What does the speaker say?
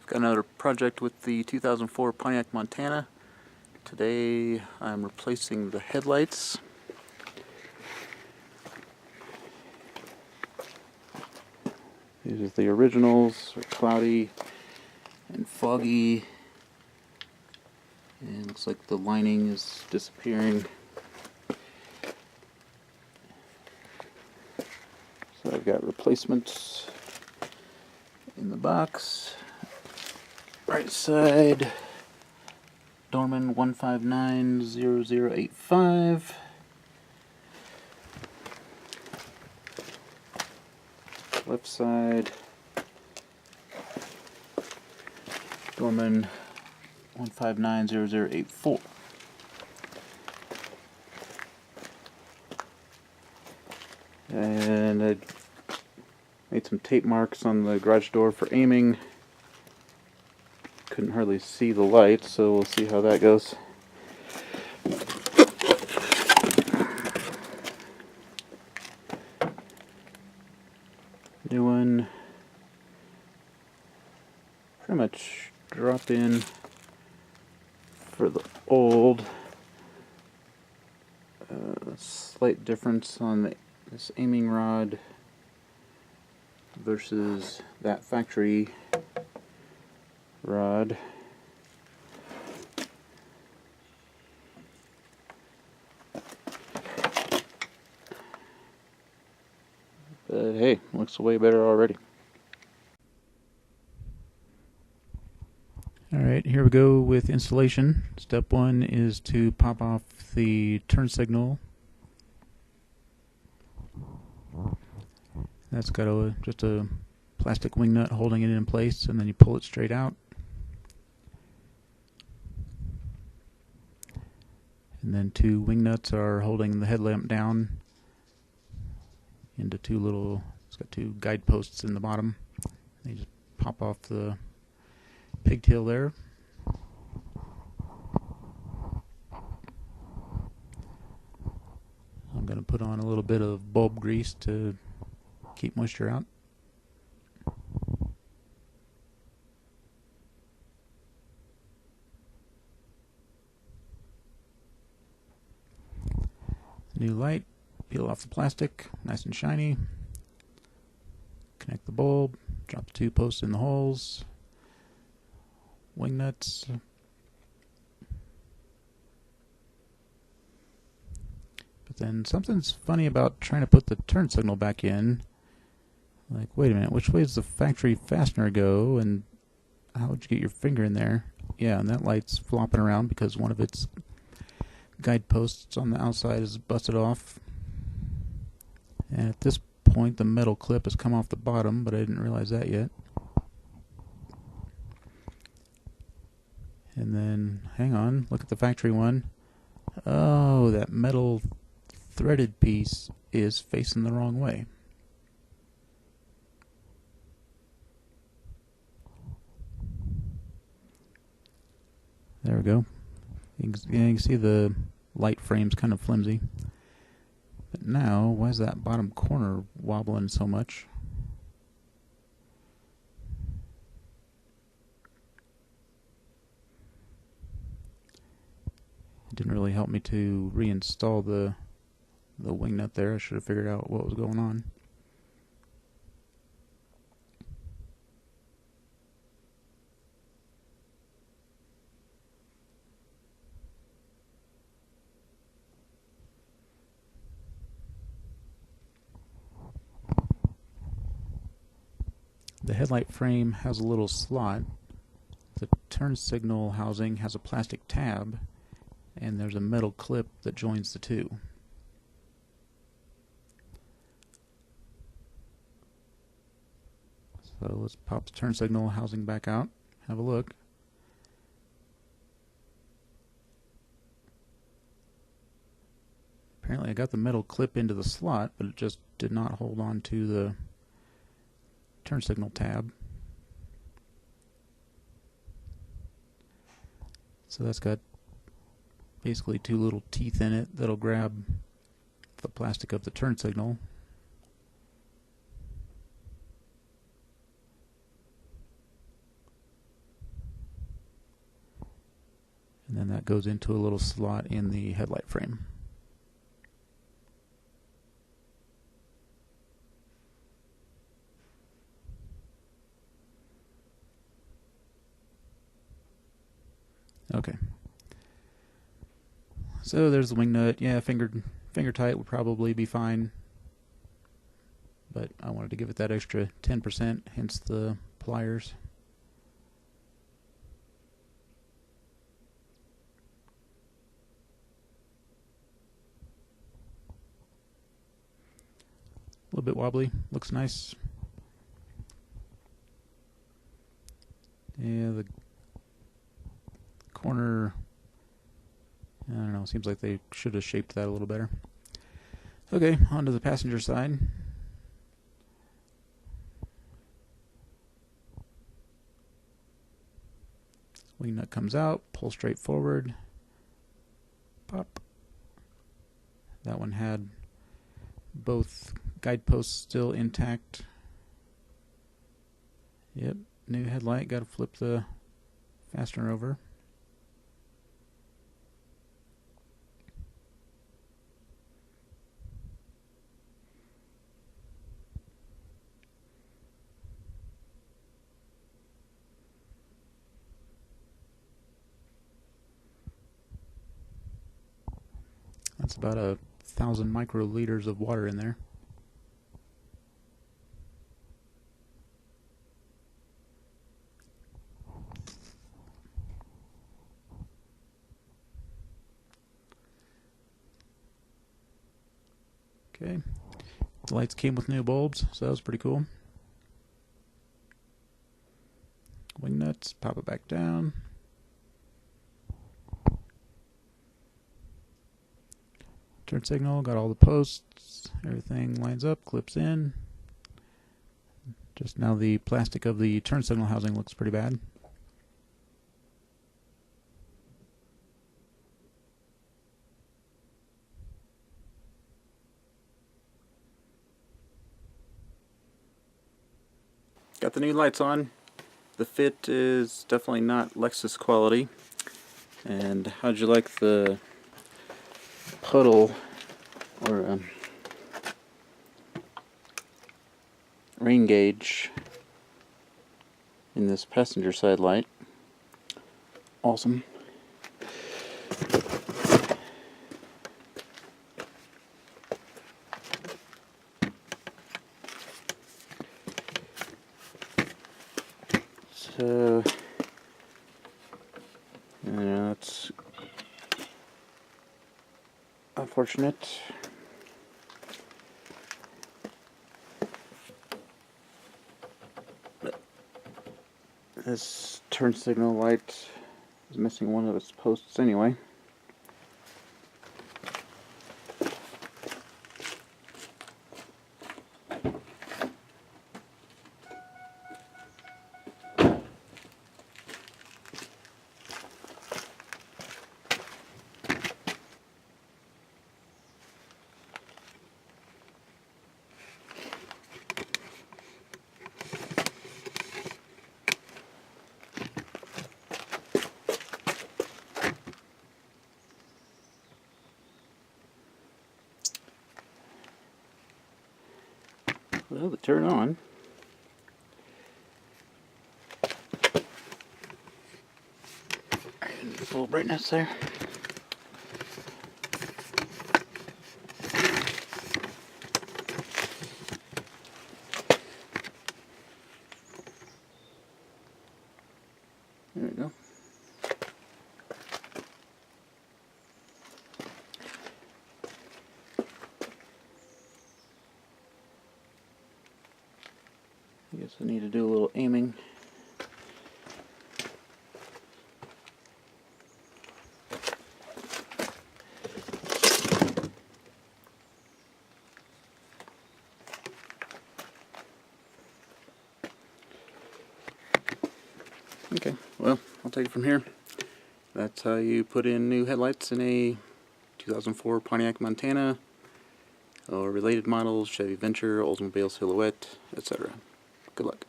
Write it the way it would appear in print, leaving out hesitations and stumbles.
Got another project with the 2004 Pontiac Montana. Today I'm replacing the headlights. These are the originals, are cloudy and foggy, and looks like the lining is disappearing. So I've got replacements in the box. Right side, Dorman 1590085. Left side, Dorman 1590084. And I made some tape marks on the garage door for aiming. Couldn't hardly see the light, so we'll see how that goes. New one. Pretty much drop in for the old. Slight difference on this aiming rod versus that factory rod. But hey, looks way better already. Alright, here we go with installation. Step one is to pop off the turn signal. That's got just a plastic wing nut holding it in place, and then you pull it straight out. And then two wing nuts are holding the headlamp down into it's got two guide posts in the bottom. You just pop off the pigtail there. I'm going to put on a little bit of bulb grease to keep moisture out. New light, peel off the plastic, nice and shiny. Connect the bulb, drop the two posts in the holes. Wing nuts. But then something's funny about trying to put the turn signal back in. Like, wait a minute, which way does the factory fastener go, and how would you get your finger in there? Yeah, and that light's flopping around because one of its guideposts on the outside is busted off. And at this point the metal clip has come off the bottom, but I didn't realize that yet. And then, hang on, look at the factory one. Oh, that metal threaded piece is facing the wrong way. There we go. You can see the light frame's kind of flimsy. But now, why is that bottom corner wobbling so much? It didn't really help me to reinstall the wing nut there. I should have figured out what was going on. The headlight frame has a little slot. The turn signal housing has a plastic tab, and there's a metal clip that joins the two. So let's pop the turn signal housing back out, have a look. Apparently I got the metal clip into the slot, but it just did not hold on to the turn signal tab. So that's got basically two little teeth in it that'll grab the plastic of the turn signal. And then that goes into a little slot in the headlight frame. Okay. So there's the wing nut. Yeah, finger tight would probably be fine. But I wanted to give it that extra 10%, hence the pliers. A little bit wobbly, looks nice. Yeah, the corner, I don't know, seems like they should have shaped that a little better. Okay, on to the passenger side. Wing nut comes out, pull straight forward, pop. That one had both guideposts still intact. Yep, new headlight, got to flip the fastener over. That's about 1,000 microliters of water in there. Okay, the lights came with new bulbs, so that was pretty cool. Wing nuts, pop it back down. Turn signal, got all the posts, everything lines up, clips in. Just now the plastic of the turn signal housing looks pretty bad. Got the new lights on. The fit is definitely not Lexus quality. And how'd you like the puddle or rain gauge in this passenger side light? Awesome. So, it's unfortunate. But this turn signal light is missing one of its posts anyway. Well, to turn on, full brightness there. There we go. I guess I need to do a little aiming. Okay, well, I'll take it from here. That's how you put in new headlights in a 2004 Pontiac Montana or related models, Chevy Venture, Oldsmobile Silhouette, etc. Good luck.